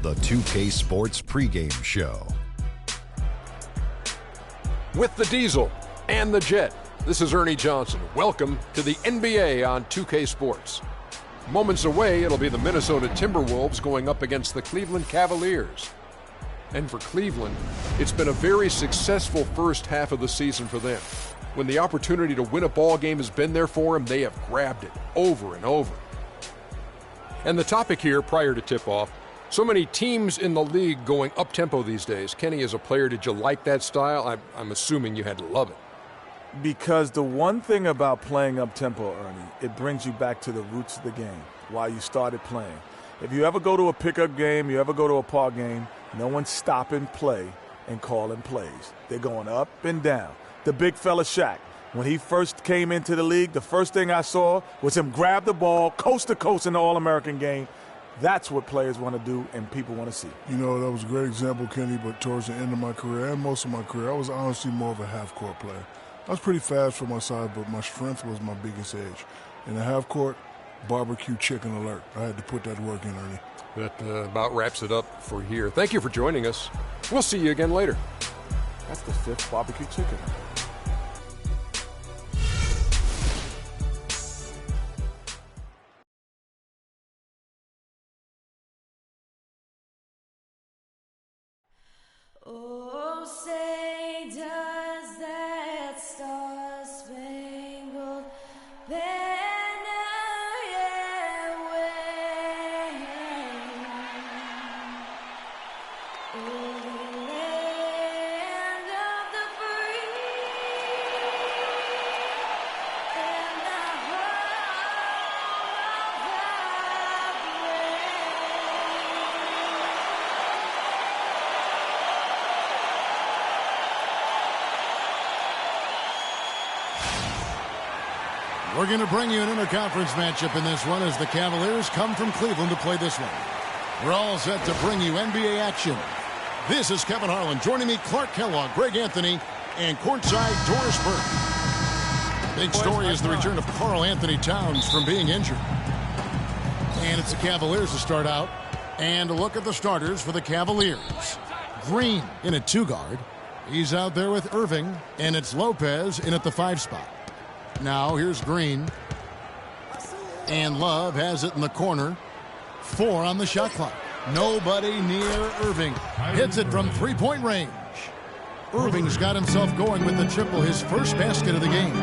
the 2K Sports pregame show. With the Diesel and the Jet, this is Ernie Johnson. Welcome to the NBA on 2K Sports. Moments away, it'll be the Minnesota Timberwolves going up against the Cleveland Cavaliers. And for Cleveland, it's been a very successful first half of the season for them. When the opportunity to win a ball game has been there for them, they have grabbed it over and over. And the topic here prior to tip-off, so many teams in the league going up-tempo these days. Kenny, as a player, did you like that style? I'm assuming you had to love it. Because the one thing about playing up-tempo, Ernie, it brings you back to the roots of the game, why you started playing. If you ever go to a pickup game, you ever go to a park game, no one's stopping play and calling plays. They're going up and down. The big fella Shaq, when he first came into the league, the first thing I saw was him grab the ball coast to coast in the All-American game. That's what players want to do and people want to see. You know, that was a great example, Kenny, but towards the end of my career and most of my career, I was honestly more of a half-court player. I was pretty fast for my size, but my strength was my biggest edge. In the half-court, barbecue chicken alert. I had to put that work in, Ernie. That about wraps it up for here. Thank you for joining us. We'll see you again later. That's the 5th barbecue chicken. Oh, say does that star-spangled banner yet wave o'er the land of the free and the home of the brave? We're going to bring you an interconference matchup in this one as the Cavaliers come from Cleveland to play this one. We're all set to bring you NBA action. This is Kevin Harlan. Joining me, Clark Kellogg, Greg Anthony, and courtside Doris Burke. Big story is the return of Karl Anthony Towns from being injured. And it's the Cavaliers to start out. And a look at the starters for the Cavaliers. Green in at 2-guard. He's out there with Irving, and it's Lopez in at the 5 spot. Now here's Green. And Love has it in the corner. 4 on the shot clock. Nobody near Irving. Hits it from three-point range. Irving's got himself going with the triple, his first basket of the game.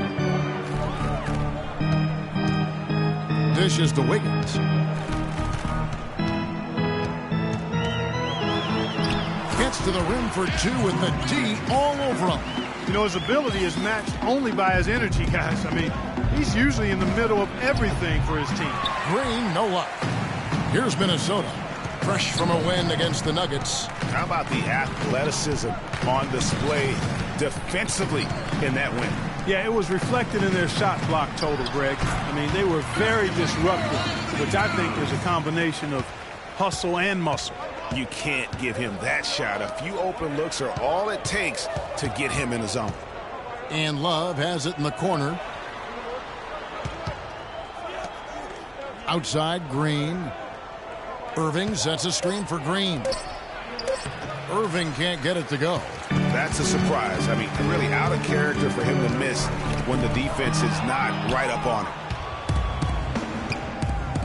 Dishes to Wiggins. Gets to the rim for 2 with the D all over him. You know, his ability is matched only by his energy, guys. I mean, he's usually in the middle of everything for his team. Green, no luck. Here's Minnesota. Fresh from a win against the Nuggets. How about the athleticism on display defensively in that win? Yeah, it was reflected in their shot block total, Greg. I mean, they were very disruptive, which I think is a combination of hustle and muscle. You can't give him that shot. A few open looks are all it takes to get him in the zone. And Love has it in the corner. Outside, Green. Irving sets a screen for Green. Irving can't get it to go. That's a surprise. I mean, really out of character for him to miss when the defense is not right up on it.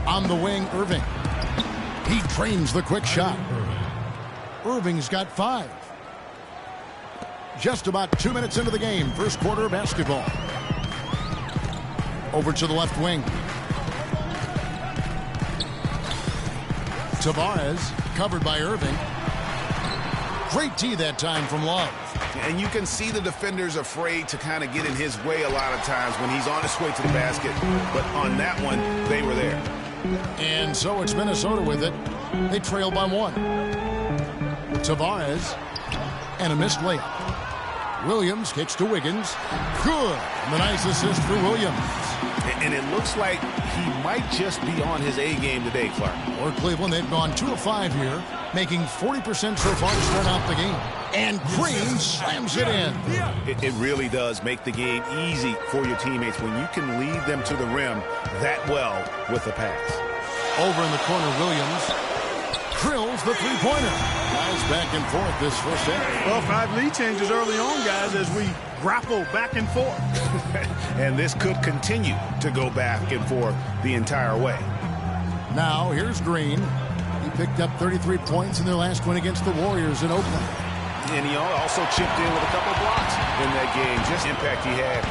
On the wing, Irving. He trains the quick shot. Irving's got 5. Just about 2 minutes into the game. First quarter basketball. Over to the left wing. Tavares covered by Irving. Great tee that time from Love. And you can see the defenders afraid to kind of get in his way a lot of times when he's on his way to the basket. But on that one, they were there. And so it's Minnesota with it. They trail by 1. Tavares. And a missed layup. Williams kicks to Wiggins. Good. The nice assist for Williams. And it looks like he might just be on his A game today, Clark. For Cleveland, they've gone 2 of 5 here, making 40% so far to start out the game. And Green slams it in. It really does make the game easy for your teammates when you can lead them to the rim that well with the pass. Over in the corner, Williams. drills the three-pointer. Guys back and forth this first half. Well, 5 lead changes early on, guys, as we grapple back and forth. And this could continue to go back and forth the entire way. Now, here's Green. He picked up 33 points in their last win against the Warriors in Oakland. And he also chipped in with a couple blocks in that game. Just impact he had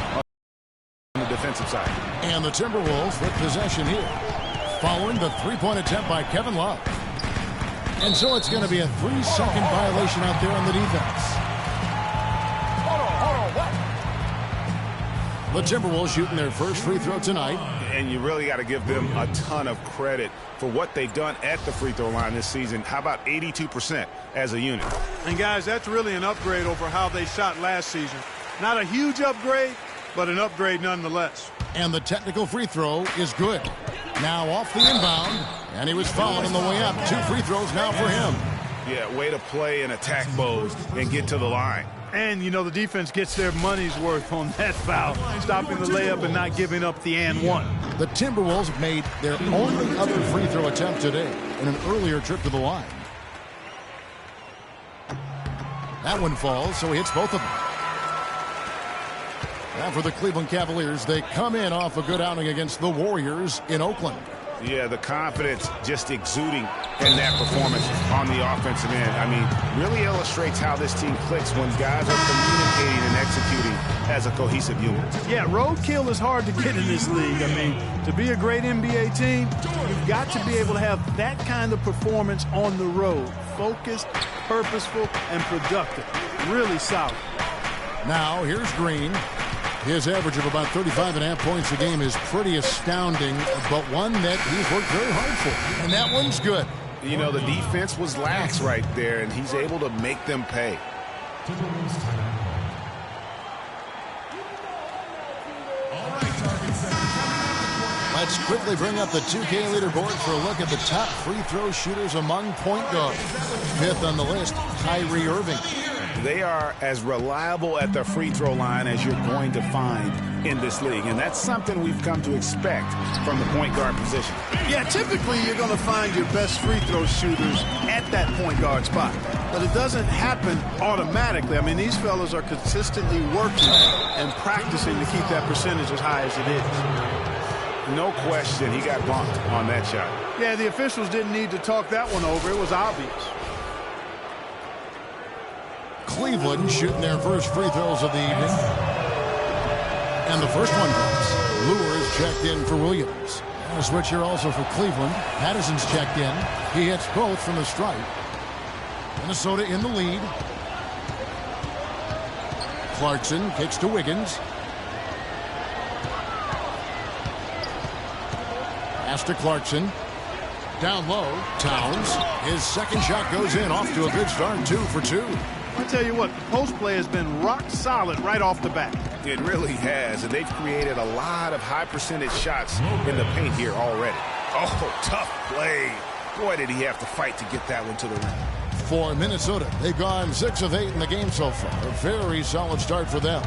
on the defensive side. And the Timberwolves with possession here, following the three-point attempt by Kevin Love. And so it's going to be a 3-second violation out there on the defense. The Timberwolves shooting their first free throw tonight. And you really got to give them a ton of credit for what they've done at the free throw line this season. How about 82% as a unit? And, guys, that's really an upgrade over how they shot last season. Not a huge upgrade, but an upgrade nonetheless. And the technical free throw is good. Now off the inbound, and he was fouled on the way up. 2 free throws now for him. Yeah, way to play in attack mode and get to the line. And, you know, the defense gets their money's worth on that foul, stopping the layup and not giving up the and one. The Timberwolves made their only other free throw attempt today in an earlier trip to the line. That one falls, so he hits both of them. Now for the Cleveland Cavaliers, they come in off a good outing against the Warriors in Oakland. Yeah, the confidence just exuding in that performance on the offensive end. I mean, really illustrates how this team clicks when guys are communicating and executing as a cohesive unit. Yeah, roadkill is hard to get in this league. I mean, to be a great NBA team, you've got to be able to have that kind of performance on the road. Focused, purposeful, and productive. Really solid. Now, here's Green. His average of about 35.5 points a game is pretty astounding, but one that he's worked very hard for. And that one's good. You know, the defense was lax right there, and he's able to make them pay. Let's quickly bring up the 2K leaderboard for a look at the top free throw shooters among point guards. 5th on the list, Kyrie Irving. They are as reliable at the free throw line as you're going to find in this league, and that's something we've come to expect from the point guard position. Yeah, typically you're going to find your best free throw shooters at that point guard spot, but it doesn't happen automatically. I mean, these fellas are consistently working and practicing to keep that percentage as high as it is. No question, he got bumped on that shot. Yeah, the officials didn't need to talk that one over. It was obvious. Cleveland shooting their first free throws of the evening. And the first one goes. Lures checked in for Williams. And a switch here also for Cleveland. Patterson's checked in. He hits both from the stripe. Minnesota in the lead. Clarkson kicks to Wiggins. Pass to Clarkson. Down low. Towns. His second shot goes in. Off to a good start. 2 for 2. I'll tell you what, the post play has been rock solid right off the bat. It really has, and they've created a lot of high percentage shots in the paint here already. Oh, tough play. Boy, did he have to fight to get that one to the rim. For Minnesota, they've gone 6 of 8 in the game so far. A very solid start for them.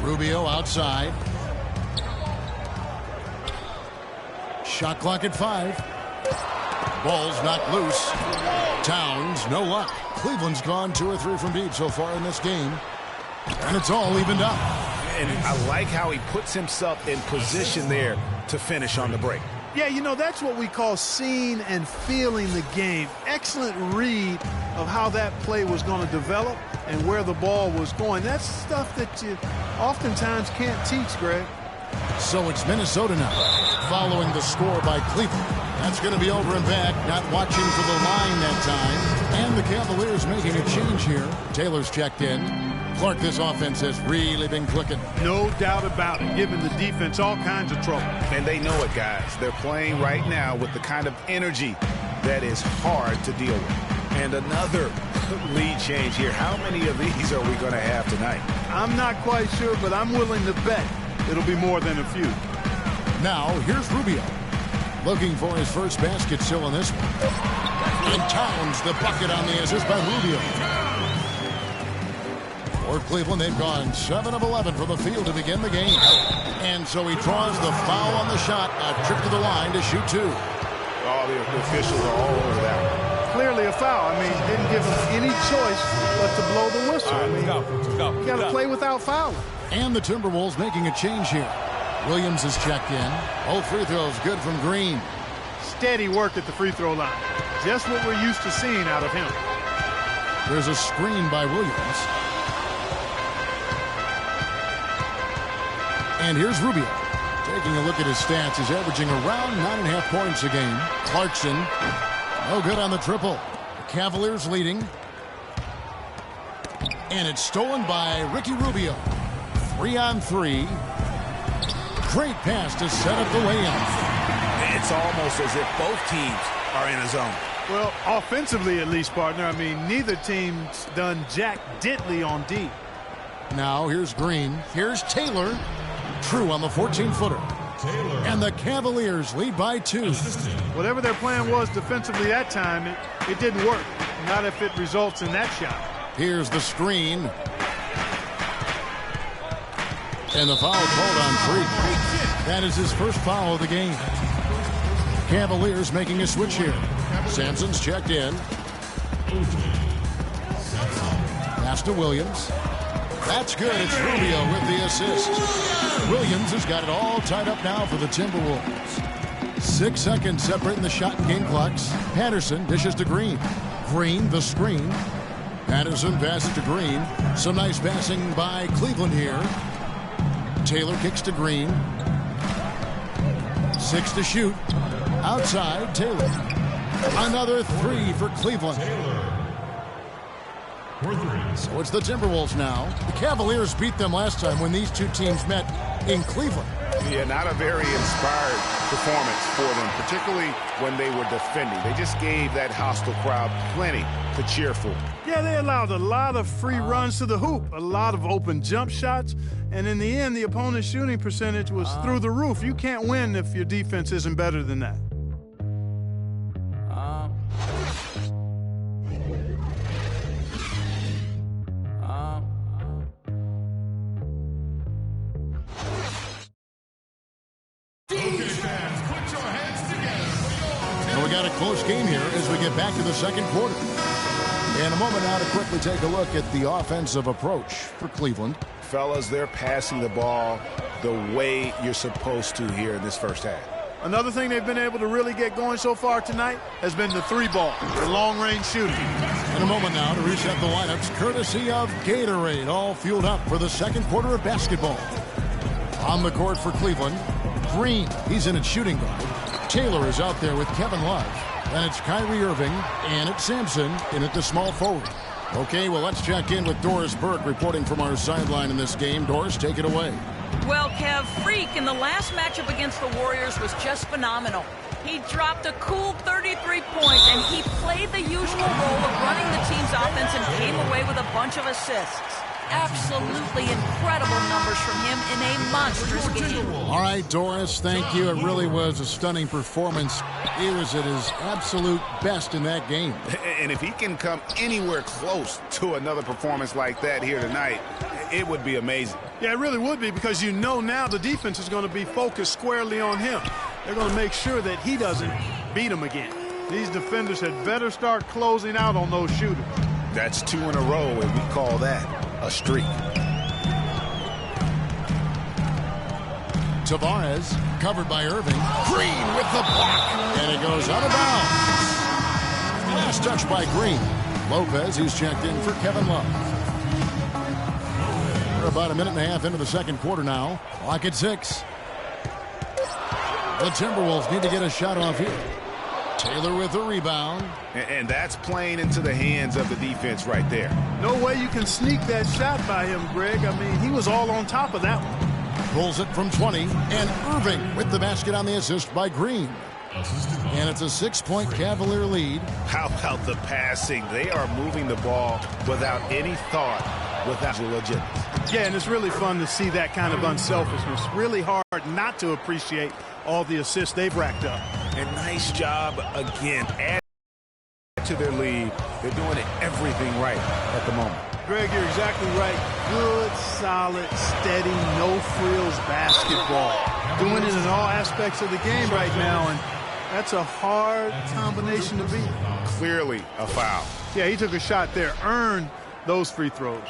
Rubio outside. Shot clock at 5. Ball's knocked loose. Towns, no luck. Cleveland's gone 2 or 3 from deep so far in this game. And it's all evened up. And I like how he puts himself in position there to finish on the break. Yeah, you know, that's what we call seeing and feeling the game. Excellent read of how that play was going to develop and where the ball was going. That's stuff that you oftentimes can't teach, Greg. So it's Minnesota now, following the score by Cleveland. That's going to be over and back, not watching for the line that time. And the Cavaliers making a change here. Taylor's checked in. Clark, this offense has really been clicking. No doubt about it, giving the defense all kinds of trouble. And they know it, guys. They're playing right now with the kind of energy that is hard to deal with. And another lead change here. How many of these are we going to have tonight? I'm not quite sure, but I'm willing to bet it'll be more than a few. Now, here's Rubio. Looking for his first basket still in this one. And Towns, the bucket on the assist by Rubio. For Cleveland, they've gone 7 of 11 from the field to begin the game. And so he draws the foul on the shot. A trip to the line to shoot 2. Oh, the officials are all over that one. Clearly a foul. I mean, didn't give him any choice but to blow the whistle. I mean, you got to play without fouling. And the Timberwolves making a change here. Williams is checked in. Both free throws good from Green. Steady work at the free throw line. Just what we're used to seeing out of him. There's a screen by Williams. And here's Rubio. Taking a look at his stats, he's averaging around 9.5 points a game. Clarkson, no good on the triple. The Cavaliers leading. And it's stolen by Ricky Rubio. 3-on-3. Great pass to set up the layup. It's almost as if both teams are in a zone. Well, offensively at least, partner. I mean, neither team's done jack diddly on D. Now here's Green. Here's Taylor. True on the 14-footer. And the Cavaliers lead by 2. Whatever their plan was defensively that time, it didn't work. Not if it results in that shot. Here's the screen. And the foul called on Freak. That is his first foul of the game. Cavaliers making a switch here. Sampson's checked in. Pass to Williams. That's good. It's Rubio with the assist. Williams has got it all tied up now for the Timberwolves. 6 seconds separating the shot and game clocks. Patterson dishes to Green. Green, the screen. Patterson passes to Green. Some nice passing by Cleveland here. Taylor kicks to Green. 6 to shoot. Outside, Taylor. Another 3 for Cleveland. So it's the Timberwolves now. The Cavaliers beat them last time when these two teams met in Cleveland. Yeah, not a very inspired performance for them, particularly when they were defending. They just gave that hostile crowd plenty to cheer for. Yeah, they allowed a lot of free runs to the hoop, a lot of open jump shots, and in the end, the opponent's shooting percentage was through the roof. You can't win if your defense isn't better than that. We got a close game here as we get back to the second quarter. In a moment now to quickly take a look at the offensive approach for Cleveland. Fellas, they're passing the ball the way you're supposed to here in this first half. Another thing they've been able to really get going so far tonight has been the 3-ball, the long-range shooting. In a moment now to reset the lineups, courtesy of Gatorade, all fueled up for the second quarter of basketball. On the court for Cleveland, Green, he's in at shooting guard. Taylor is out there with Kevin Love. Then it's Kyrie Irving, and it's Sampson in at the small forward. Okay, well, let's check in with Doris Burke reporting from our sideline in this game. Doris, take it away. Well, Kev, Freak in the last matchup against the Warriors was just phenomenal. He dropped a cool 33 points, and he played the usual role of running the team's offense and came away with a bunch of assists. Absolutely incredible numbers from him in a monstrous game. All right, Doris, thank you. It really was a stunning performance. He was at his absolute best in that game. And if he can come anywhere close to another performance like that here tonight, it would be amazing. Yeah, it really would be, because you know now the defense is going to be focused squarely on him. They're going to make sure that he doesn't beat them again. These defenders had better start closing out on those shooters. That's 2 in a row, and we call that a streak. Tavares, covered by Irving. Green with the block. And it goes out of bounds. Last touch by Green. Lopez, who's checked in for Kevin Love. We're about a minute and a half into the second quarter now. Clock at 6. The Timberwolves need to get a shot off here. Taylor with the rebound. And that's playing into the hands of the defense right there. No way you can sneak that shot by him, Greg. I mean, he was all on top of that one. Pulls it from 20. And Irving with the basket on the assist by Green. And it's a 6-point Cavalier lead. How about the passing? They are moving the ball without any thought, without legitimacy. Yeah, and it's really fun to see that kind of unselfishness. Really hard not to appreciate all the assists they've racked up. And nice job again. Add to their lead. They're doing everything right at the moment. Greg, you're exactly right. Good, solid, steady, no-frills basketball. Doing it in all aspects of the game right now, and that's a hard combination to beat. Clearly a foul. Yeah, he took a shot there, earned those free throws.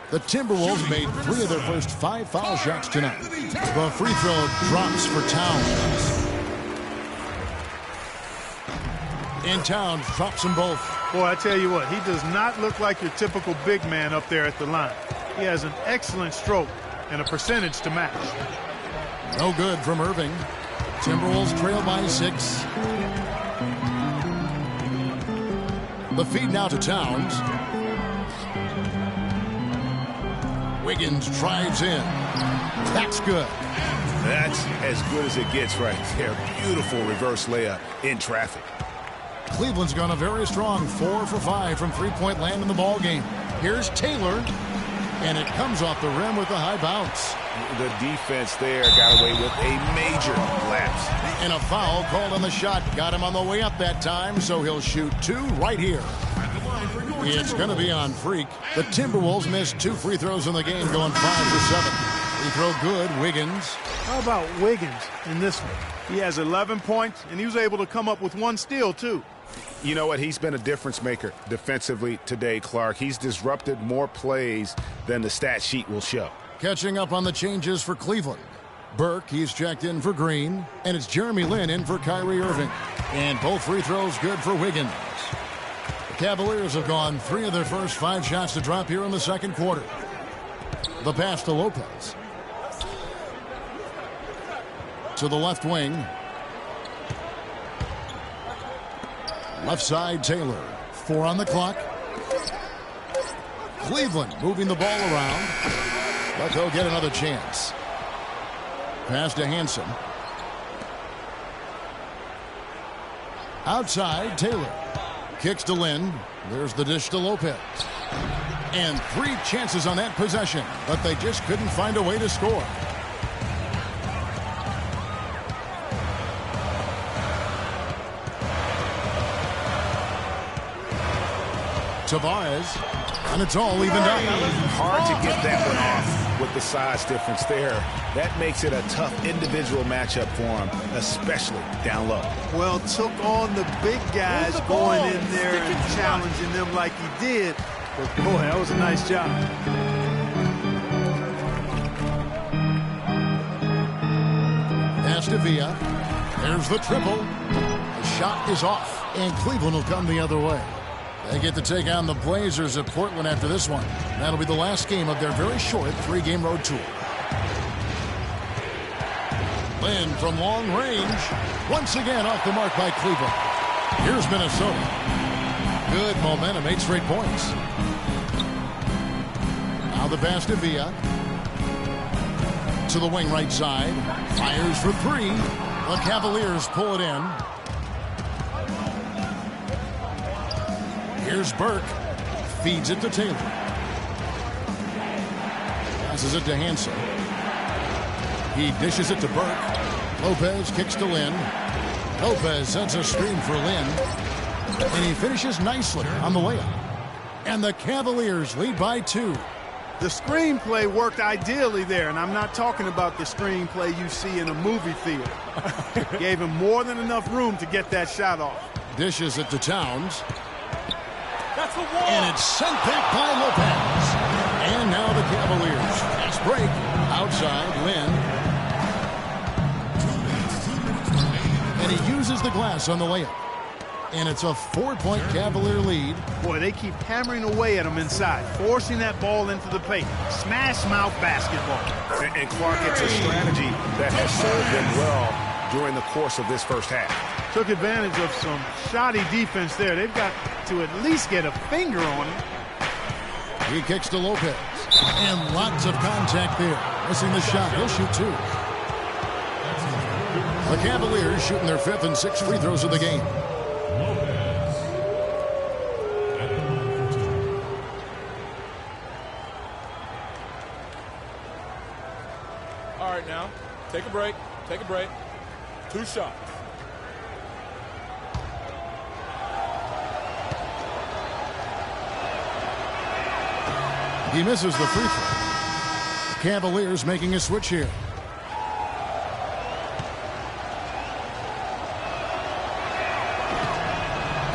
The Timberwolves made 3 of their first 5 foul shots tonight. The free throw drops for Towns. And Towns drops them both. Boy, I tell you what, he does not look like your typical big man up there at the line. He has an excellent stroke and a percentage to match. No good from Irving. Timberwolves trail by 6. The feed now to Towns. Wiggins drives in. That's good. That's as good as it gets right there. Beautiful reverse layup in traffic. Cleveland's gone a very strong 4 for 5 from three-point land in the ball game. Here's Taylor, and it comes off the rim with a high bounce. The defense there got away with a major lapse. And a foul called on the shot. Got him on the way up that time, so he'll shoot 2 right here. It's going to be on Freak. The Timberwolves missed 2 free throws in the game, going 5 for 7. Free throw good, Wiggins. How about Wiggins in this one? He has 11 points, and he was able to come up with 1 steal, too. You know what? He's been a difference maker defensively today, Clark. He's disrupted more plays than the stat sheet will show. Catching up on the changes for Cleveland. Burke, he's checked in for Green, and it's Jeremy Lin in for Kyrie Irving. And both free throws good for Wiggins. The Cavaliers have gone 3 of their first 5 shots to drop here in the second quarter. The pass to Lopez. To the left wing. Left side, Taylor. 4 on the clock. Cleveland moving the ball around. But they'll get another chance. Pass to Hansen. Outside, Taylor. Kicks to Lin. There's the dish to Lopez. And 3 chances on that possession, but they just couldn't find a way to score. Tavares, and it's all evened up. Hard to get that one off with the size difference there. That makes it a tough individual matchup for him, especially down low. Well, took on the big guys going in there and challenging them like he did. But boy, that was a nice job. Pass to Villa. There's the triple. The shot is off, and Cleveland will come the other way. They get to take on the Blazers at Portland after this one. That'll be the last game of their very short 3-game road tour. Lin from long range. Once again off the mark by Cleveland. Here's Minnesota. Good momentum, 8 straight points. Now the pass to Villa. To the wing right side. Fires for 3. The Cavaliers pull it in. Here's Burke. Feeds it to Taylor. Passes it to Hansen. He dishes it to Burke. Lopez kicks to Lin. Lopez sends a screen for Lin. And he finishes nicely on the layup. And the Cavaliers lead by 2. The screenplay worked ideally there, and I'm not talking about the screenplay you see in a movie theater. Gave him more than enough room to get that shot off. Dishes it to Towns. And it's sent back by Lopez. And now the Cavaliers. Fast break. Outside, Lin. And he uses the glass on the layup. And it's a 4-point Cavalier lead. Boy, they keep hammering away at him inside, forcing that ball into the paint. Smash mouth basketball. And Clark, it's a strategy that has served them well during the course of this first half. Took advantage of some shoddy defense there. They've got to at least get a finger on him. He kicks to Lopez. And lots of contact there. Missing the shot. He'll shoot 2. The Cavaliers shooting their 5th and 6th free throws of the game. All right, now, take a break. Take a break. 2 shots. He misses the free throw. Cavaliers making a switch here.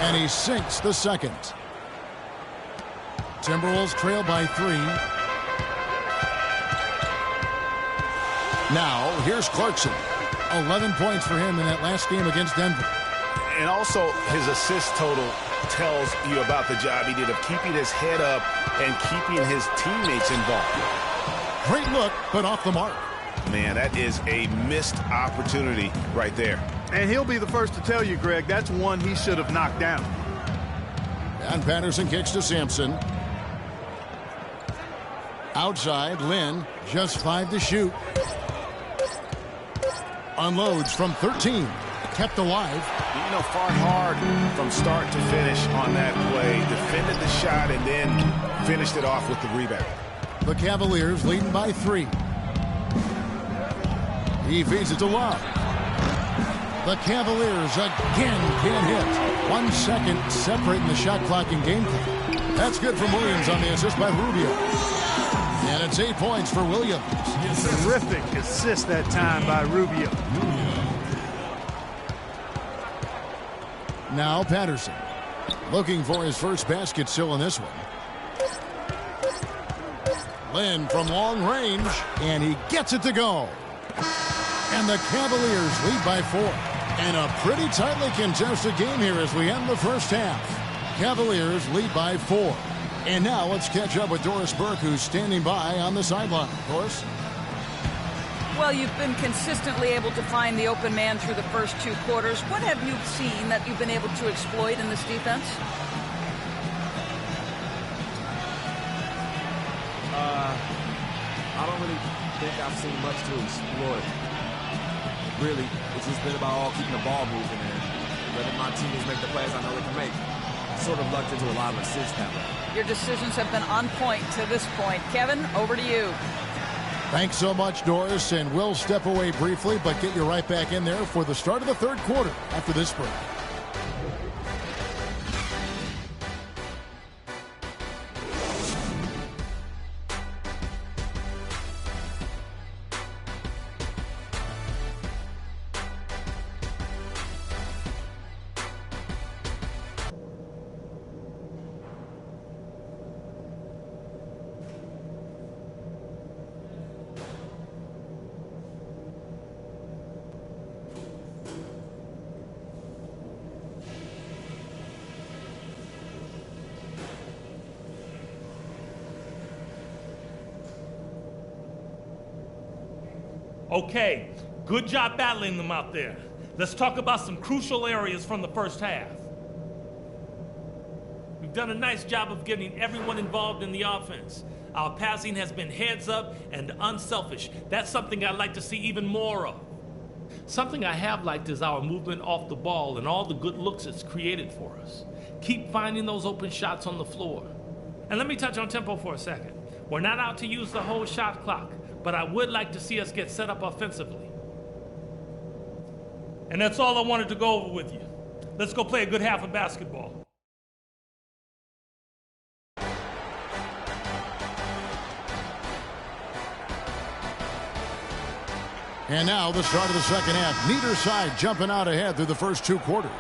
And he sinks the second. Timberwolves trail by 3. Now, here's Clarkson. 11 points for him in that last game against Denver. And also, his assist total tells you about the job he did of keeping his head up and keeping his teammates involved. Great look, but off the mark. Man, that is a missed opportunity right there. And he'll be the first to tell you, Greg, that's one he should have knocked down. And Patterson kicks to Sampson. Outside, Lynn, just 5 to shoot. Unloads from 13. Kept alive. You know, fought hard from start to finish on that play. Defended the shot and then finished it off with the rebound. The Cavaliers leading by 3. He feeds it to Love. The Cavaliers again can't hit. 1 second separating the shot clock and game clock. That's good from Williams on the assist by Rubio. And it's 8 points for Williams. Terrific assist that time by Rubio. Now Patterson. Looking for his first basket still in this one. Lynn from long range. And he gets it to go. And the Cavaliers lead by 4. And a pretty tightly contested game here as we end the first half. Cavaliers lead by 4. And now let's catch up with Doris Burke, who's standing by on the sideline. Doris? Well, you've been consistently able to find the open man through the first 2 quarters. What have you seen that you've been able to exploit in this defense? I don't really think I've seen much to exploit. Really, it's just been about all keeping the ball moving and letting my teammates make the plays I know they can make. Sort of lucked into a lot of assists that way. Your decisions have been on point to this point. Kevin, over to you. Thanks so much, Doris, and we'll step away briefly, but get you right back in there for the start of the third quarter after this break. Okay, good job battling them out there. Let's talk about some crucial areas from the first half. We've done a nice job of getting everyone involved in the offense. Our passing has been heads up and unselfish. That's something I'd like to see even more of. Something I have liked is our movement off the ball and all the good looks it's created for us. Keep finding those open shots on the floor. And let me touch on tempo for a second. We're not out to use the whole shot clock, but I would like to see us get set up offensively. And that's all I wanted to go over with you. Let's go play a good half of basketball. And now the start of the second half. Neither side jumping out ahead through the first 2 quarters.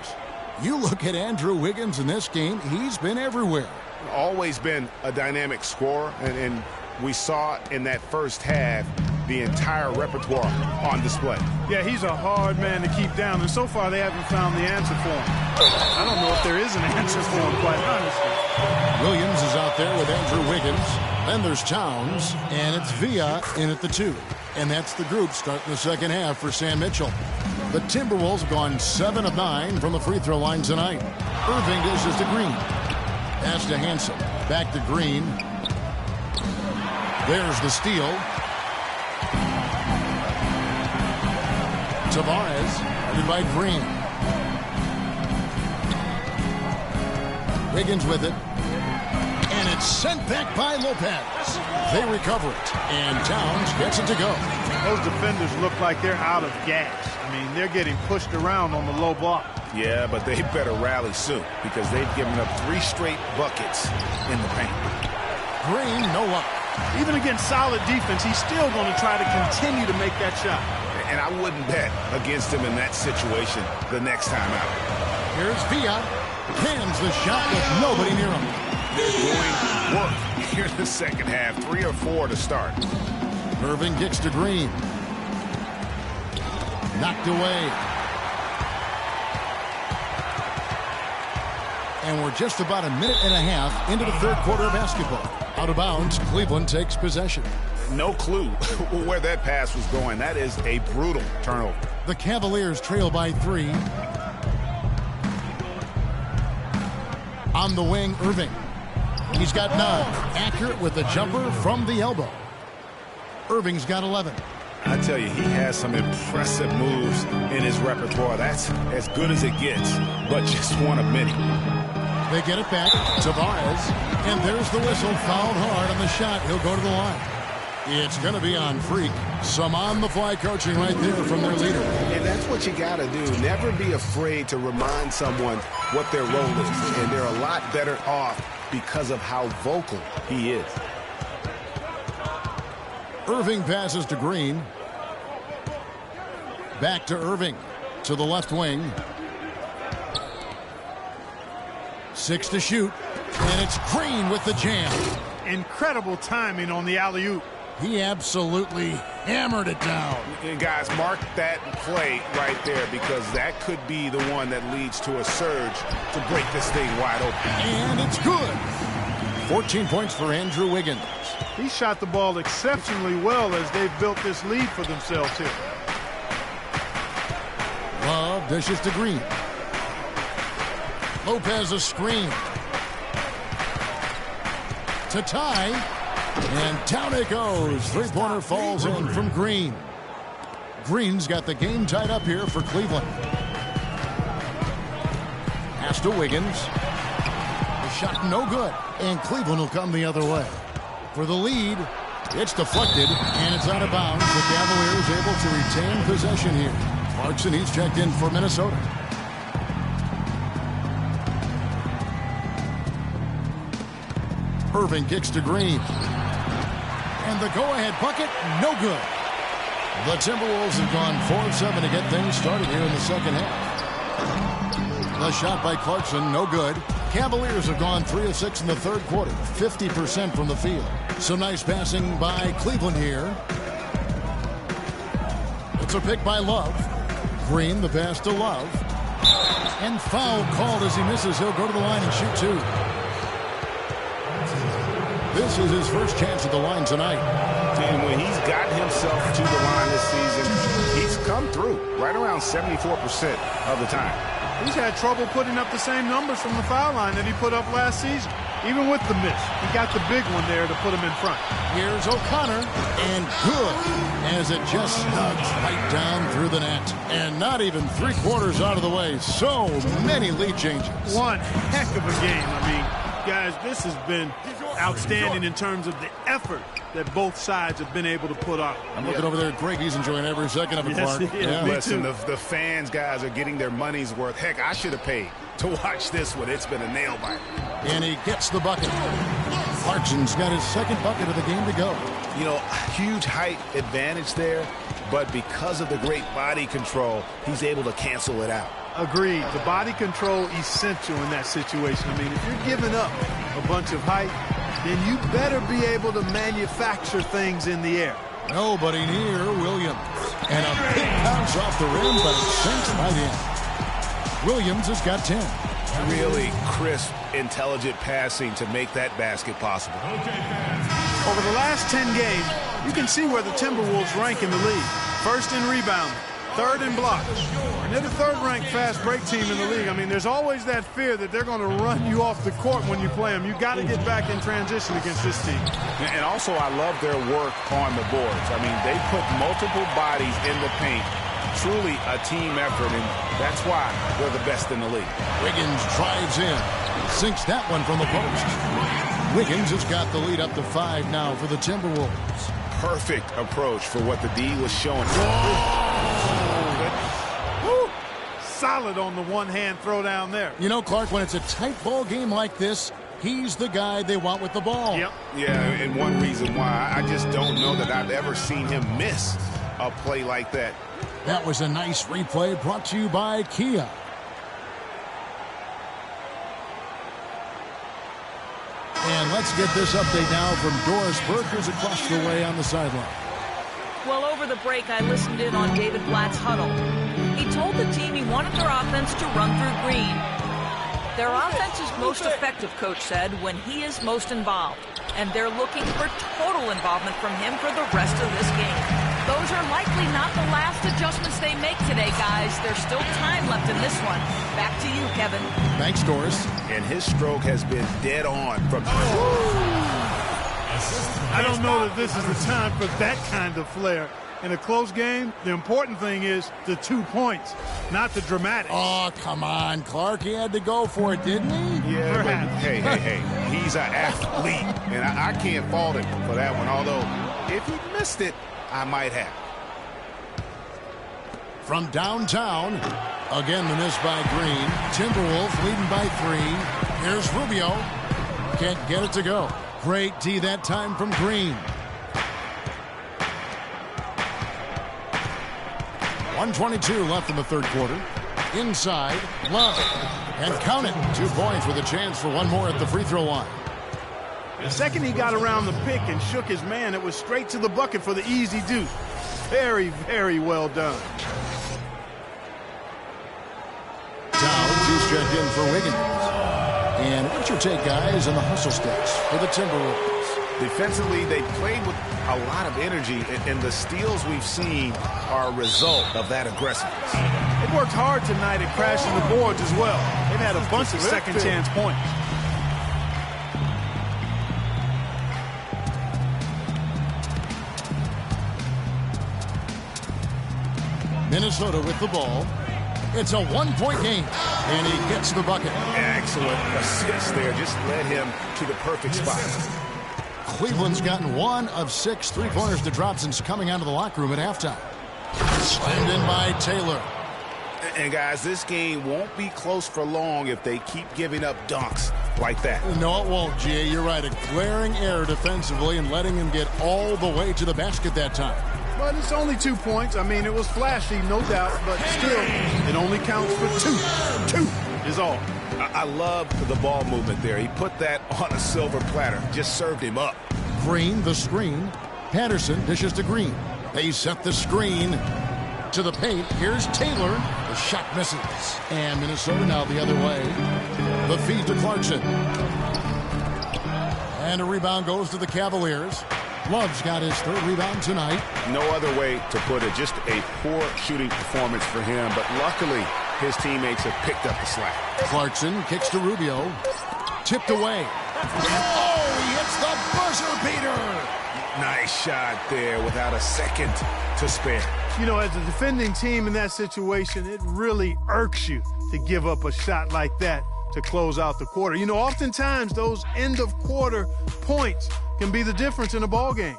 You look at Andrew Wiggins in this game, he's been everywhere. Always been a dynamic scorer, and we saw in that first half the entire repertoire on display. Yeah, he's a hard man to keep down, and so far they haven't found the answer for him. I don't know if there is an answer for him, quite honestly. Williams is out there with Andrew Wiggins. Then there's Towns, and it's Villa in at the 2. And that's the group starting the second half for Sam Mitchell. The Timberwolves have gone 7 of 9 from the free throw line tonight. Irving dishes to Green. Pass to Hansen. Back to Green. There's the steal. Tavares, guarded by Green. Wiggins with it. And it's sent back by Lopez. They recover it. And Towns gets it to go. Those defenders look like they're out of gas. I mean, they're getting pushed around on the low block. Yeah, but they better rally soon because they've given up 3 straight buckets in the paint. Green, no luck. Even against solid defense, he's still going to try to continue to make that shot. And I wouldn't bet against him in that situation the next time out. Here's Villa. Cans the shot with nobody near him. They're doing work here in the second half. 3 or 4 to start. Irving kicks to Green. Knocked away. And we're just about a minute and a half into the third quarter of basketball. Out of bounds, Cleveland takes possession. No clue where that pass was going. That is a brutal turnover. The Cavaliers trail by 3. On the wing, Irving. He's got 9. Accurate with the jumper from the elbow. Irving's got 11. I tell you, he has some impressive moves in his repertoire. That's as good as it gets, but just one of many. They get it back. Tavares. And there's the whistle. Fouled hard on the shot. He'll go to the line. It's going to be on Freak. Some on-the-fly coaching right there from their leader. And that's what you got to do. Never be afraid to remind someone what their role is. And they're a lot better off because of how vocal he is. Irving passes to Green. Back to Irving. To the left wing. 6 to shoot. And it's Green with the jam. Incredible timing on the alley-oop. He absolutely hammered it down. And guys, mark that play right there because that could be the one that leads to a surge to break this thing wide open. And it's good. 14 points for Andrew Wiggins. He shot the ball exceptionally well as they've built this lead for themselves here. Love dishes to Green. Lopez a screen. To tie. And down it goes. Three-pointer falls in from Green. Green's got the game tied up here for Cleveland. Pass to Wiggins. The shot no good. And Cleveland will come the other way. For the lead, it's deflected, and it's out of bounds. The Cavaliers able to retain possession here. Clarkson, he's checked in for Minnesota. Irving kicks to Green. And the go-ahead bucket, no good. The Timberwolves have gone 4-7 to get things started here in the second half. The shot by Clarkson, no good. Cavaliers have gone 3 of 6 in the third quarter, 50% from the field. Some nice passing by Cleveland here. It's a pick by Love. Green, the pass to Love. And foul called as he misses. He'll go to the line and shoot 2. This is his first chance at the line tonight. And when he's gotten himself to the line this season, he's come through right around 74% of the time. He's had trouble putting up the same numbers from the foul line that he put up last season. Even with the miss, he got the big one there to put him in front. Here's O'Connor, and good, as it just snugs right down through the net. And not even 3/4 out of the way. So many lead changes. One heck of a game. I mean, guys, this has been outstanding in terms of the effort that both sides have been able to put up. I'm looking over there at Greg. He's enjoying every second of it, Clark. Yeah. Listen, the fans, guys, are getting their money's worth. Heck, I should have paid to watch this one. It's been a nail biter. And he gets the bucket. Clarkson's got his second bucket of the game to go. You know, huge height advantage there, but because of the great body control, he's able to cancel it out. Agreed. The body control essential in that situation. I mean, if you're giving up a bunch of height, then you better be able to manufacture things in the air. Nobody near Williams. And a big bounce off the rim, but it sinks right in. Williams has got 10. Really crisp, intelligent passing to make that basket possible. Over the last 10 games, you can see where the Timberwolves rank in the league. First in rebound, third in blocks. And they're the third-ranked fast break team in the league. I mean, there's always that fear that they're going to run you off the court when you play them. You got to get back in transition against this team. And also, I love their work on the boards. I mean, they put multiple bodies in the paint. Truly a team effort, and that's why they're the best in the league. Wiggins drives in. Sinks that one from the post. Wiggins has got the lead up to 5 now for the Timberwolves. Perfect approach for what the D was showing. Woo! Solid on the one-hand throw down there. You know, Clark, when it's a tight ball game like this, He's the guy they want with the ball. Yep. Yeah, and one reason why I just don't know that I've ever seen him miss a play like that. That was a nice replay brought to you by Kia. And let's get this update now from Doris Burke, who's across the way on the sideline. Well, over the break, I listened in on David Blatt's huddle. He told the team he wanted their offense to run through Green. Their offense is most effective, Coach said, when he is most involved. And they're looking for total involvement from him for the rest of this game. Those are likely not the last adjustments they make today, guys. There's still time left in this one. Back to you, Kevin. Thanks, Doris. And his stroke has been dead on from... I don't know that this is the time for that kind of flair. In a close game, the important thing is the 2 points, not the dramatics. Oh, come on, Clark. He had to go for it, didn't he? Yeah, but hey. He's an athlete, and I can't fault him for that one. Although, if he missed it, I might have. From downtown, again the miss by Green. Timberwolves leading by 3. Here's Rubio. Can't get it to go. Great D that time from Green. 1:22 left in the third quarter. Inside, Love. And count it. 2 points with a chance for one more at the free throw line. The second he got around the pick and shook his man, it was straight to the bucket for the easy deuce. Very, very well done. Downs, he's checked in for Wiggins. And what's your take, guys, on the hustle sticks for the Timberwolves? Defensively, they played with a lot of energy, and the steals we've seen are a result of that aggressiveness. They worked hard tonight at crashing the boards as well. They've had a bunch of second chance points. Minnesota with the ball. It's a one-point game, and he gets the bucket. Excellent assist there. Just led him to the perfect spot. Cleveland's gotten 1 of 6 three-pointers to drop since coming out of the locker room at halftime. Slammed in by Taylor. And, guys, this game won't be close for long if they keep giving up dunks like that. No, it won't, G.A. You're right. A glaring error defensively and letting him get all the way to the basket that time. But it's only 2 points. I mean, it was flashy, no doubt, but still, it only counts for 2. 2 is all. I love the ball movement there. He put that on a silver platter. Just served him up. Green, the screen. Patterson dishes to Green. They set the screen to the paint. Here's Taylor. The shot misses. And Minnesota now the other way. The feed to Clarkson. And a rebound goes to the Cavaliers. Love's got his 3rd rebound tonight. No other way to put it. Just a poor shooting performance for him. But luckily, his teammates have picked up the slack. Clarkson kicks to Rubio. Tipped away. Oh, he hits the buzzer beater. Nice shot there without a second to spare. You know, as a defending team in that situation, it really irks you to give up a shot like that to close out the quarter. You know, oftentimes those end-of-quarter points can be the difference in a ball game.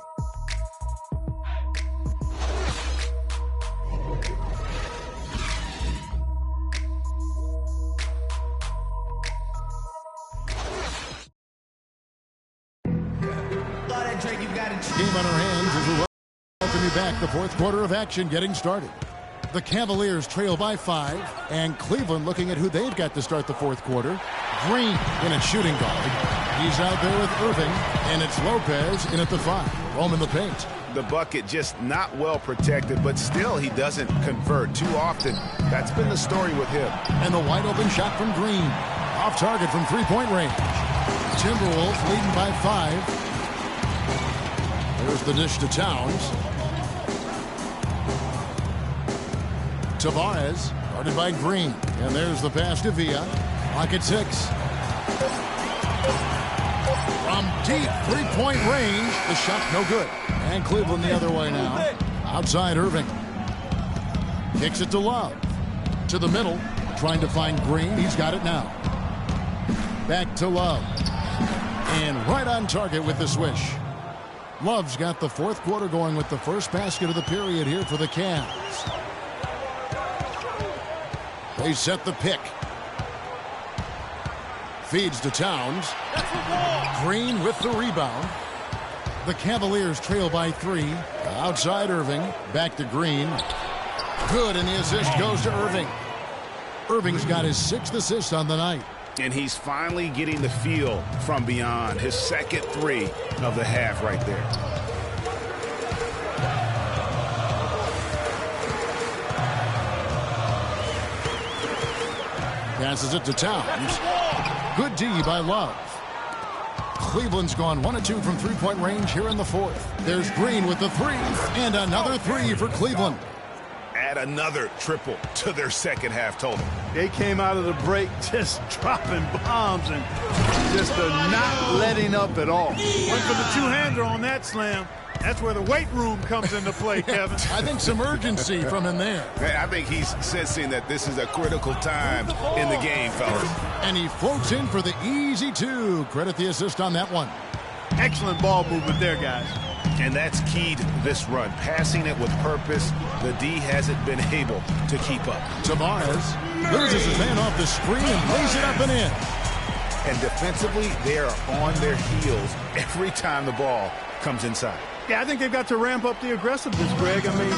Game on our hands as we welcome you back. The fourth quarter of action getting started. The Cavaliers trail by 5, and Cleveland looking at who they've got to start the fourth quarter. Green in at shooting guard. He's out there with Irving, and it's Lopez in at the 5. Roaming the paint. The bucket just not well protected, but still he doesn't convert too often. That's been the story with him. And the wide open shot from Green. Off target from three-point range. Timberwolves leading by 5. There's the dish to Towns. Tavares, guarded by Green. And there's the pass to Villa. Clock at 6. From deep three-point range, the shot no good. And Cleveland the other way now. Outside Irving. Kicks it to Love. To the middle, trying to find Green. He's got it now. Back to Love. And right on target with the swish. Love's got the fourth quarter going with the first basket of the period here for the Cavs. They set the pick. Feeds to Towns. Green with the rebound. The Cavaliers trail by 3. Outside Irving. Back to Green. Good, and the assist goes to Irving. Irving's got his 6th assist on the night. And he's finally getting the feel from beyond. His second 3 of the half right there. Passes it to Towns. Good D by Love. Cleveland's gone 1 of 2 from three-point range here in the 4th. There's Green with the 3, and another 3 for Cleveland. Add another triple to their second half total. They came out of the break just dropping bombs and just not letting up at all. Went for the two-hander on that slam. That's where the weight room comes into play, Kevin. I think some urgency from him there. I think he's sensing that this is a critical time in the game, fellas. And he floats in for the easy 2. Credit the assist on that one. Excellent ball movement there, guys. And that's keyed this run. Passing it with purpose. The D hasn't been able to keep up. Tavares loses his man off the screen and lays it up and in. And defensively, they are on their heels every time the ball comes inside. Yeah, I think they've got to ramp up the aggressiveness, Greg. I mean,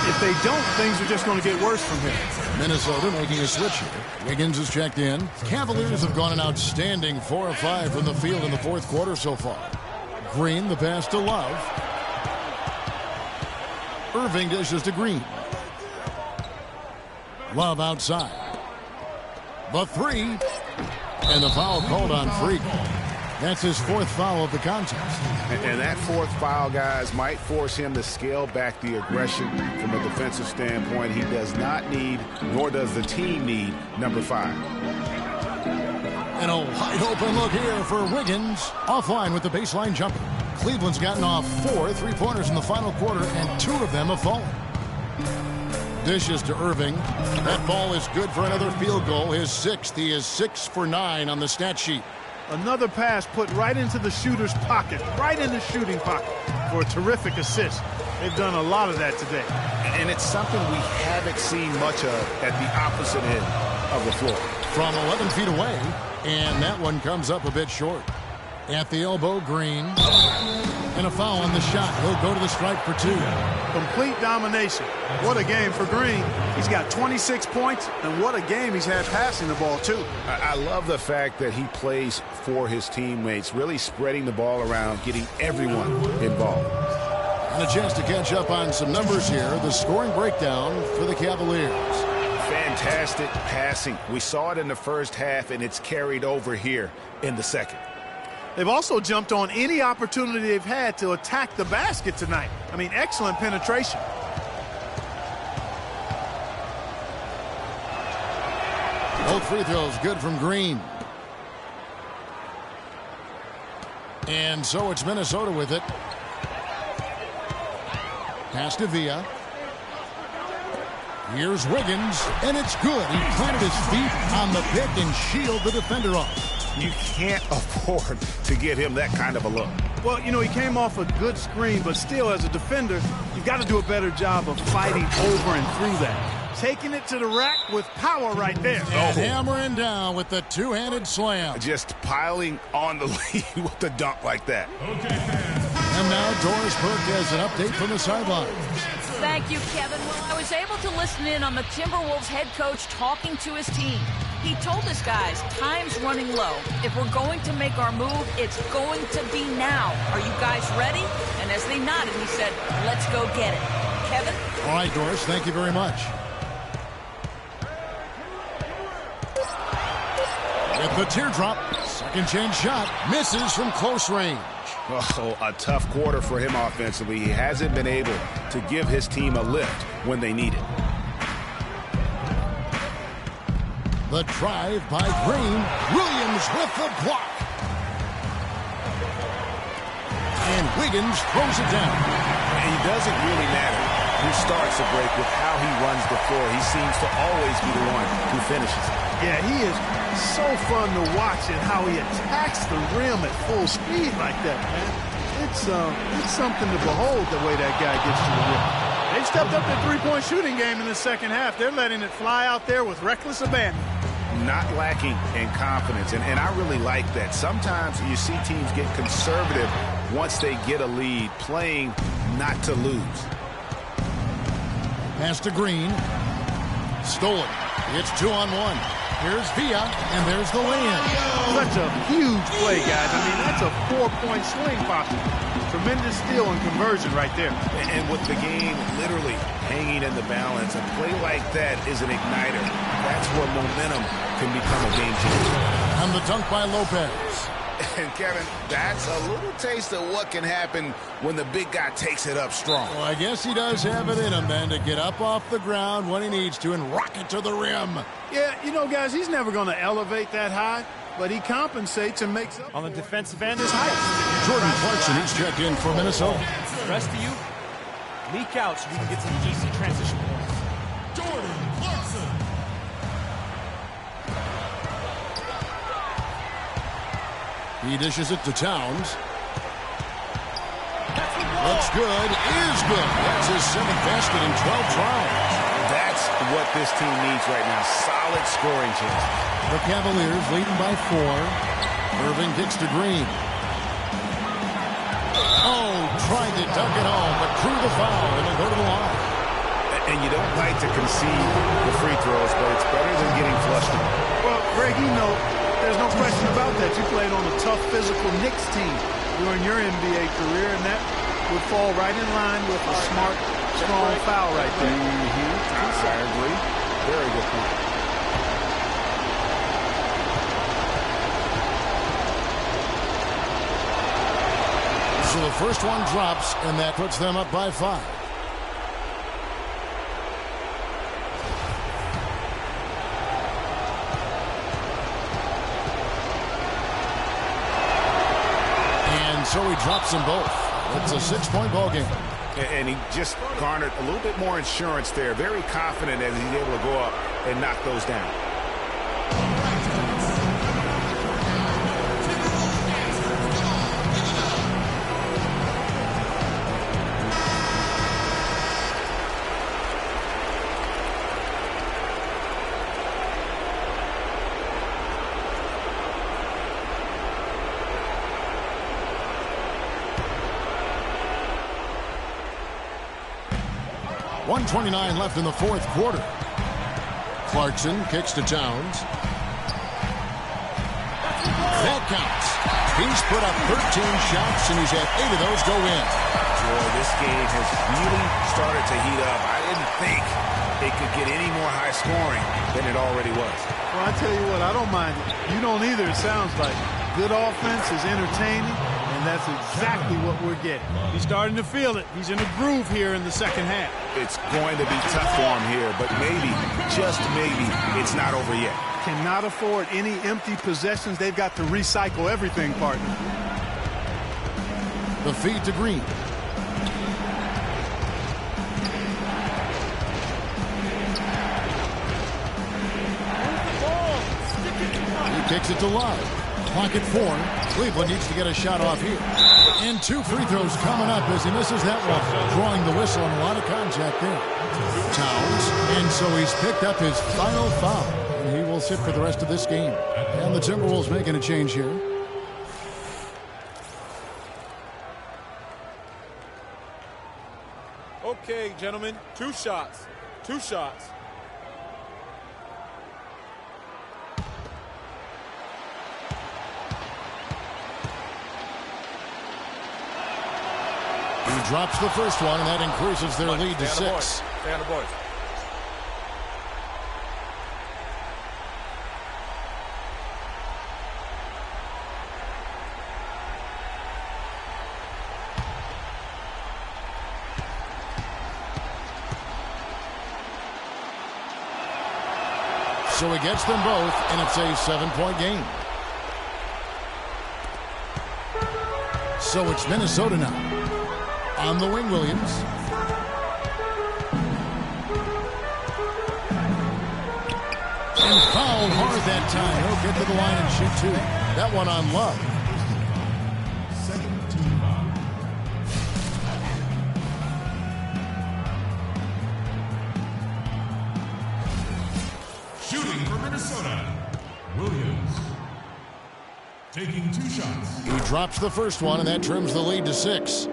if they don't, things are just going to get worse from here. Minnesota making a switch here. Wiggins is checked in. Cavaliers have gone an outstanding 4 of 5 from the field in the 4th quarter so far. Green, the pass to Love. Irving dishes to Green. Love outside. The 3. And the foul called on Freak. That's his 4th foul of the contest. And that 4th foul, guys, might force him to scale back the aggression from a defensive standpoint. He does not need, nor does the team need, number 5. And a wide open look here for Wiggins. Offline with the baseline jumper. Cleveland's gotten off 4 3-pointers in the final quarter, and 2 of them have fallen. Dishes to Irving. That ball is good for another field goal. His 6th. He is 6 for 9 on the stat sheet. Another pass put right into the shooter's pocket, right in the shooting pocket for a terrific assist. They've done a lot of that today. And it's something we haven't seen much of at the opposite end of the floor. From 11 feet away, and that one comes up a bit short. At the elbow, Green. And a foul on the shot. He'll go to the stripe for 2. Complete domination. What a game for Green. He's got 26 points, and what a game he's had passing the ball, too. I love the fact that he plays for his teammates, really spreading the ball around, getting everyone involved. And a chance to catch up on some numbers here. The scoring breakdown for the Cavaliers. Fantastic passing. We saw it in the first half, and it's carried over here in the second. They've also jumped on any opportunity they've had to attack the basket tonight. I mean, excellent penetration. Both free throws good from Green. And so it's Minnesota with it. Pass to Villa. Here's Wiggins, and it's good. He planted his feet on the pick and shielded the defender off. You can't afford to give him that kind of a look. Well, you know, he came off a good screen, but still, as a defender, you've got to do a better job of fighting over and through that. Taking it to the rack with power right there. And hammering down with the two-handed slam. Just piling on the lead with the dunk like that. And now Doris Burke has an update from the sidelines. Thank you, Kevin. Well, I was able to listen in on the Timberwolves head coach talking to his team. He told his guys, time's running low. If we're going to make our move, it's going to be now. Are you guys ready? And as they nodded, he said, let's go get it. Kevin? All right, Doris, thank you very much. With the teardrop, second chance shot, misses from close range. Oh, a tough quarter for him offensively. He hasn't been able to give his team a lift when they need it. The drive by Green. Williams with the block. And Wiggins throws it down. And it doesn't really matter who starts the break with how he runs the floor. He seems to always be the one who finishes it. Yeah, he is so fun to watch and how he attacks the rim at full speed like that, man. It's something to behold the way that guy gets to the rim. They've stepped up their three-point shooting game in the second half. They're letting it fly out there with reckless abandon. not lacking in confidence, and I really like that. Sometimes you see teams get conservative once they get a lead, playing not to lose. Pass to Green. Stolen. It's 2-on-1. Here's Villa, and there's the lay-in. Such a huge play, guys. I mean, that's a 4-point swing possible. Tremendous steal and conversion right there. And with the game literally hanging in the balance, a play like that is an igniter. That's where momentum can become a game changer. And the dunk by Lopez. And, Kevin, that's a little taste of what can happen when the big guy takes it up strong. Well, I guess he does have it in him, then, to get up off the ground when he needs to and rock it to the rim. Yeah, you know, guys, he's never going to elevate that high, but he compensates and makes up. On the defensive end is height. Jordan Clarkson, he's checked in for Minnesota. The rest of you, leak out so we can get some easy transition points. Jordan Clarkson. He dishes it to Towns. Looks good, is good. That's his 7th basket in 12 tries. That's what this team needs right now, solid scoring chances. The Cavaliers leading by 4. Irving kicks to Green. Oh, tried to dunk it home, but drew the foul, and he'll go to the line. And you don't like to concede the free throws, but it's better than getting flushed. Well, Greg, you know, there's no question about that. You played on a tough, physical Knicks team during your NBA career, and that would fall right in line with a smart, strong foul right there. I agree. Very good point. So the first one drops, and that puts them up by 5. So he drops them both. It's a 6-point ball game. And he just garnered a little bit more insurance there. Very confident as he's able to go up and knock those down. .29 left in the 4th quarter. Clarkson kicks to Towns. That counts. He's put up 13 shots, and he's had 8 of those go in. Boy, this game has really started to heat up. I didn't think it could get any more high scoring than it already was. Well, I tell you what, I don't mind it. You don't either, it sounds like. Good offense is entertaining, and that's exactly what we're getting. He's starting to feel it. He's in a groove here in the second half. It's going to be tough for him here, but maybe, just maybe, it's not over yet. Cannot afford any empty possessions. They've got to recycle everything, partner. The feed to Green. He kicks it to Love. Clock at 4. Cleveland needs to get a shot off here. And 2 free throws coming up as he misses that one. Drawing the whistle and a lot of contact there. Towns. And so he's picked up his final foul. And he will sit for the rest of this game. And the Timberwolves making a change here. Okay, gentlemen. 2 shots. 2 shots. He drops the first one, and that increases their lead to 6. Stay on the boards. So he gets them both, and it's a 7-point game. So it's Minnesota now. On the wing, Williams. And fouled hard that time. He'll get to the line and shoot 2. That one on Love. Shooting for Minnesota, Williams. Taking 2 shots. He drops the first one, and that trims the lead to 6.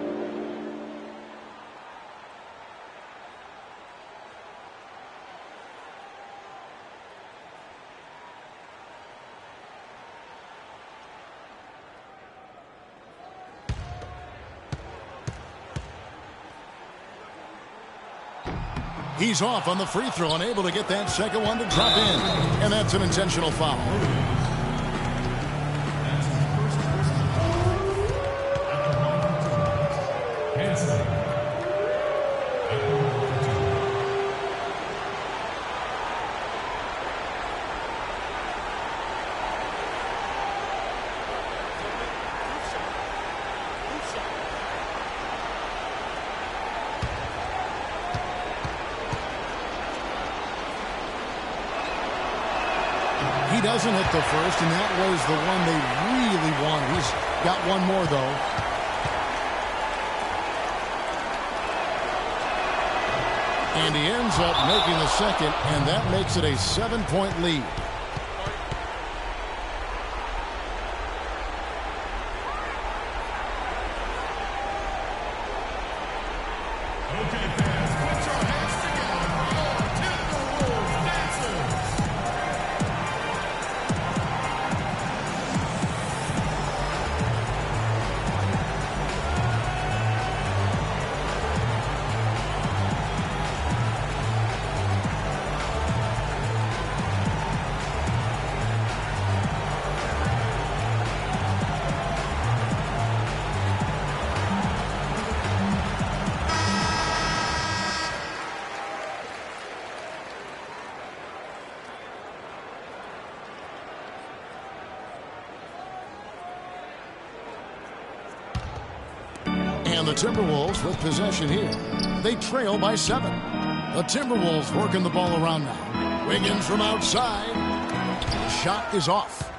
He's off on the free throw, unable to get that second one to drop in. And that's an intentional foul. He doesn't hit the first, and that was the one they really wanted. He's got one more, though. And he ends up making the second, and that makes it a 7-point lead. And the Timberwolves with possession here. They trail by 7. The Timberwolves working the ball around now. Wiggins from outside. The shot is off.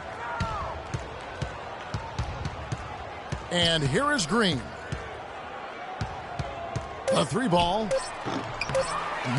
And here is Green. A 3 ball.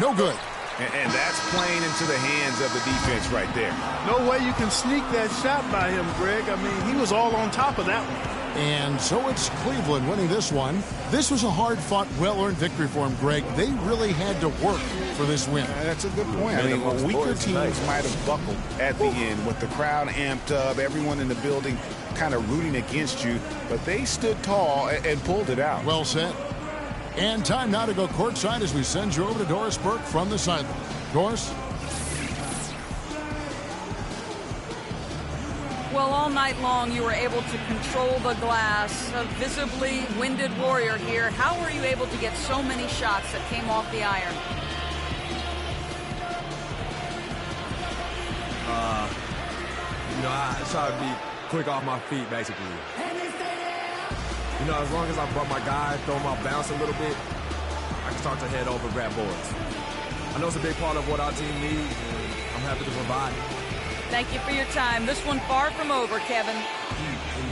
No good. And that's playing into the hands of the defense right there. No way you can sneak that shot by him, Greg. I mean, he was all on top of that one. And so it's Cleveland winning this one. This was a hard-fought, well-earned victory for him, Greg. They really had to work for this win. That's a good point. I mean, weaker teams might have buckled at the end with the crowd amped up, everyone in the building kind of rooting against you, but they stood tall and pulled it out. Well said. And time now to go courtside as we send you over to Doris Burke from the sideline. Doris? Well, all night long you were able to control the glass. A visibly winded Warrior here. How were you able to get so many shots that came off the iron? I try to be quick off my feet, basically. As long as I brought my guy, throw my bounce a little bit, I can start to head over, grab boards. I know it's a big part of what our team needs, and I'm happy to provide it. Thank you for your time. This one far from over, Kevin.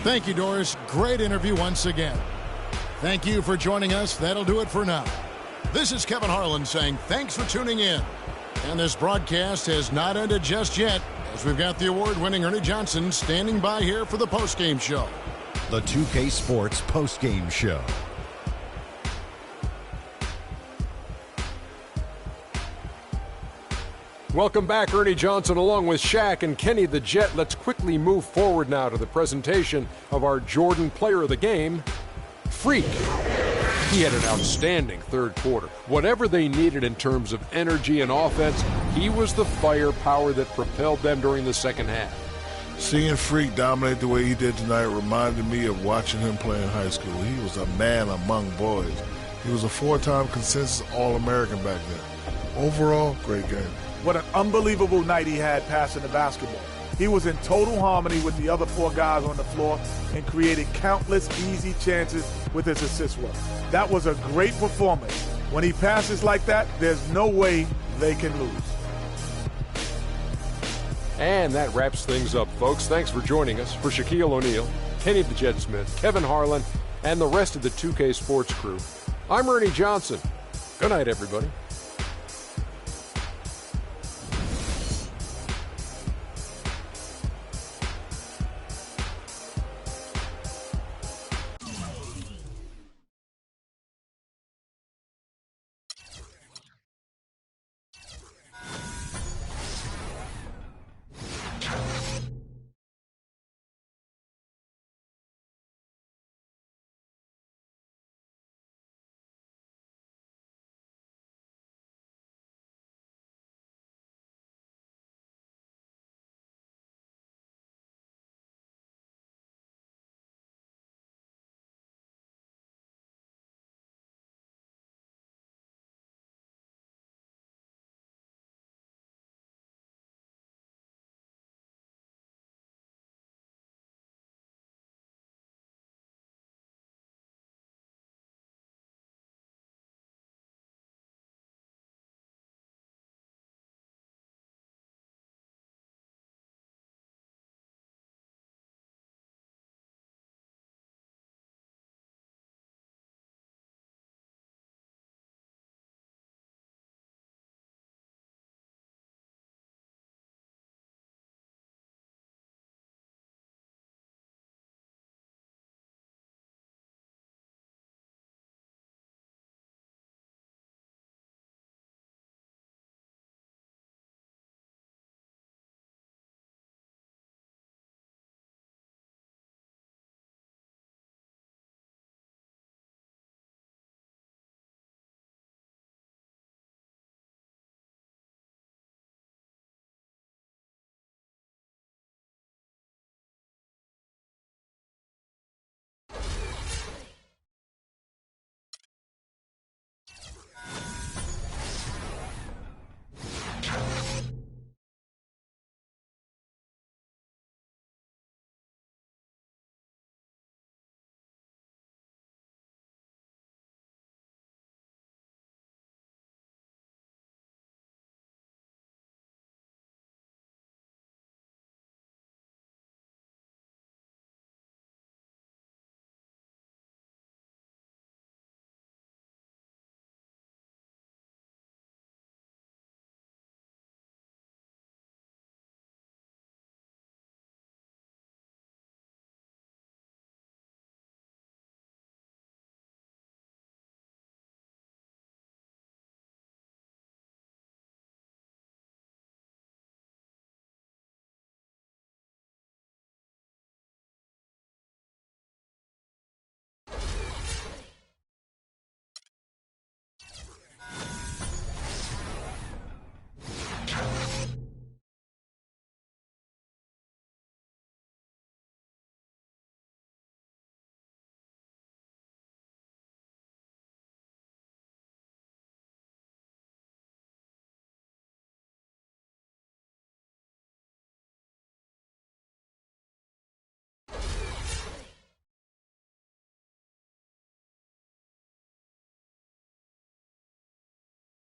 Thank you, Doris. Great interview once again. Thank you for joining us. That'll do it for now. This is Kevin Harlan saying thanks for tuning in. And this broadcast has not ended just yet, as we've got the award-winning Ernie Johnson standing by here for the postgame show. The 2K Sports postgame show. Welcome back, Ernie Johnson, along with Shaq and Kenny the Jet. Let's quickly move forward now to the presentation of our Jordan Player of the Game, Freak. He had an outstanding third quarter. Whatever they needed in terms of energy and offense, he was the firepower that propelled them during the second half. Seeing Freak dominate the way he did tonight reminded me of watching him play in high school. He was a man among boys. He was a 4-time consensus All-American back then. Overall, great game. What an unbelievable night he had passing the basketball. He was in total harmony with the other 4 guys on the floor and created countless easy chances with his assist work. That was a great performance. When he passes like that, there's no way they can lose. And that wraps things up, folks. Thanks for joining us. For Shaquille O'Neal, Kenny the Jet Smith, Kevin Harlan, and the rest of the 2K Sports crew, I'm Ernie Johnson. Good night, everybody.